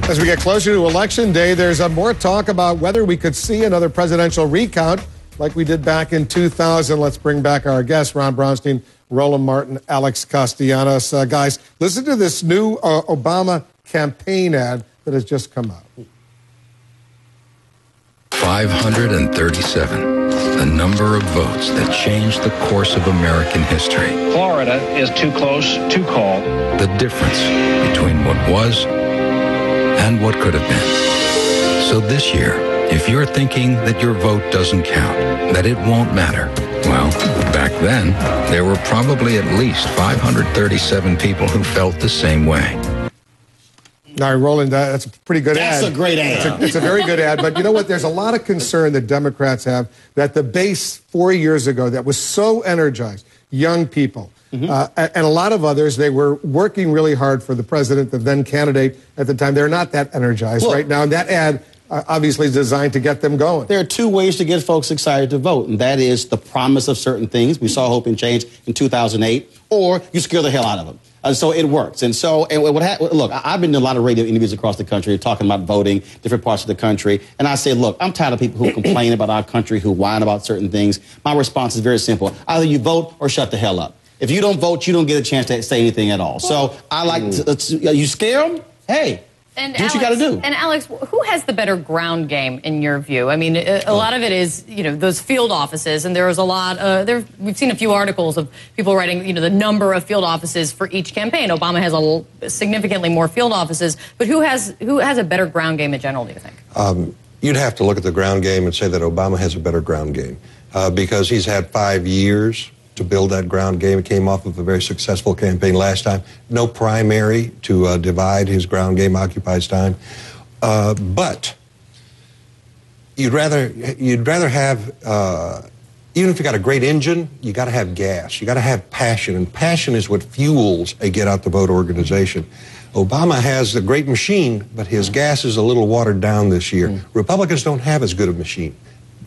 As we get closer to Election Day, there's more talk about whether we could see another presidential recount like we did back in 2000. Let's bring back our guests, Ron Brownstein, Roland Martin, Alex Castellanos. Guys, listen to this new Obama campaign ad that has just come out. 537, the number of votes that changed the course of American history. Florida is too close to call. The difference between what was and what could have been. So this year, if you're thinking that your vote doesn't count, that it won't matter, well, back then, there were probably at least 537 people who felt the same way. All right, Roland, that's a pretty good ad. That's a great ad. It's a very good ad. But you know what? There's a lot of concern that Democrats have that the base 4 years ago that was so energized, young people, and a lot of others, they were working really hard for the president, the then candidate at the time. They're not that energized right now. And that ad obviously is designed to get them going. There are two ways to get folks excited to vote, and that is the promise of certain things. We saw Hope and Change in 2008, or you scare the hell out of them. So it works. And so, look, I've been to a lot of radio interviews across the country talking about voting, different parts of the country. And I say, look, I'm tired of people who complain about our country, who whine about certain things. My response is very simple. Either you vote or shut the hell up. If you don't vote, you don't get a chance to say anything at all. So I like you scare them? Hey. And do what you got to do. And Alex, who has the better ground game in your view? I mean, a lot of it is, those field offices, and there is a lot. We've seen a few articles of people writing, the number of field offices for each campaign. Obama has significantly more field offices, but who has a better ground game in general? Do you think? You'd have to look at the ground game and say that Obama has a better ground game because he's had 5 years to build that ground game. It came off of a very successful campaign last time. No primary to divide his ground game, occupies time. But you'd rather have, even if you got a great engine, you got to have gas. You got to have passion, and passion is what fuels a get out the vote organization. Obama has a great machine, but his gas is a little watered down this year. Republicans don't have as good a machine.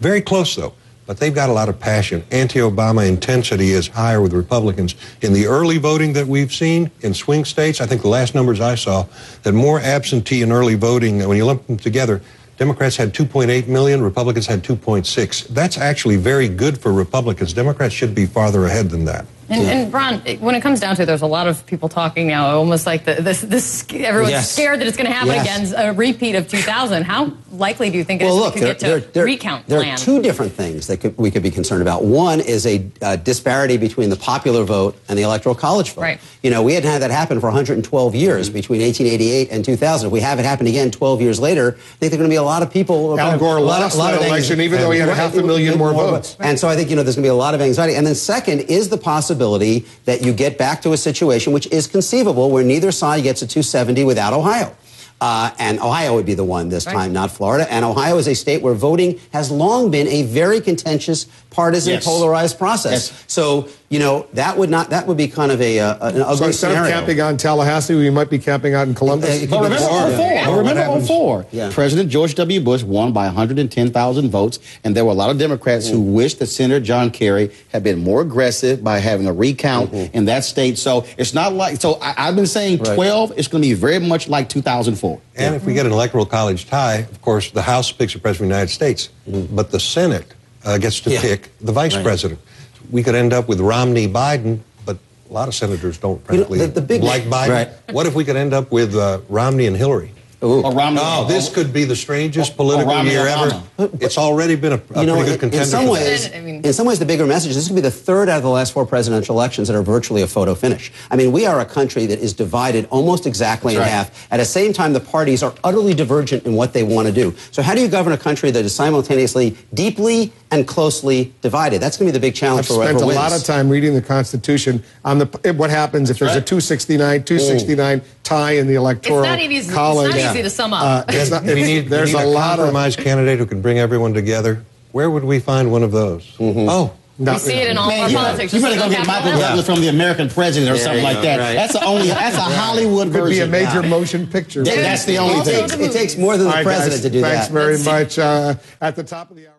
Very close, though. But they've got a lot of passion. Anti-Obama intensity is higher with Republicans. In the early voting that we've seen in swing states, I think the last numbers I saw, that more absentee and early voting, when you lump them together, Democrats had 2.8 million, Republicans had 2.6. That's actually very good for Republicans. Democrats should be farther ahead than that. And Ron, when it comes down to it, there's a lot of people talking now, almost like everyone's scared that it's going to happen again, a repeat of 2000. How likely do you think it is we could get to recount plan? There are two different things that we could be concerned about. One is a disparity between the popular vote and the electoral college vote. Right. We hadn't had that happen for 112 years between 1888 and 2000. If we have it happen again 12 years later, I think there are going to be a lot of people. Al Gore lost that election, even though he had 500,000 more votes. And so I think there's going to be a lot of anxiety. And then second is the possibility that you get back to a situation which is conceivable where neither side gets a 270 without Ohio. And Ohio would be the one this time, not Florida. And Ohio is a state where voting has long been a very contentious, partisan, polarized process. So, that would be kind of an ugly so instead scenario. of camping out in Tallahassee, we might be camping out in Columbus. But remember 04. President George W. Bush won by 110,000 votes, and there were a lot of Democrats who wished that Senator John Kerry had been more aggressive by having a recount in that state. So it's not like, I've been saying 12, it's going to be very much like 2004. And if we get an electoral college tie, of course, the House picks the President of the United States, but the Senate gets to pick the Vice President. We could end up with Romney-Biden, but a lot of senators don't, frankly, like Biden. What if we could end up with Romney and Hillary? This could be the strangest political year ever. It's already been a pretty good contender. In some ways, the bigger message, this could be the third out of the last 4 presidential elections that are virtually a photo finish. I mean, we are a country that is divided almost exactly in half. At the same time, the parties are utterly divergent in what they want to do. So how do you govern a country that is simultaneously deeply and closely divided? That's going to be the big challenge for whoever wins. I've spent a lot of time reading the Constitution on what happens if there's a 269 tie in the electoral college. It's not easy to sum up. There's a compromise candidate who can bring everyone together. Where would we find one of those? We see it in all our politics. You better go get Michael Douglas from the American President or something like that. Right. That's a Hollywood version. Could be a major motion picture. That's the only thing. It takes more than the president to do that. Thanks very much. At the top of the hour.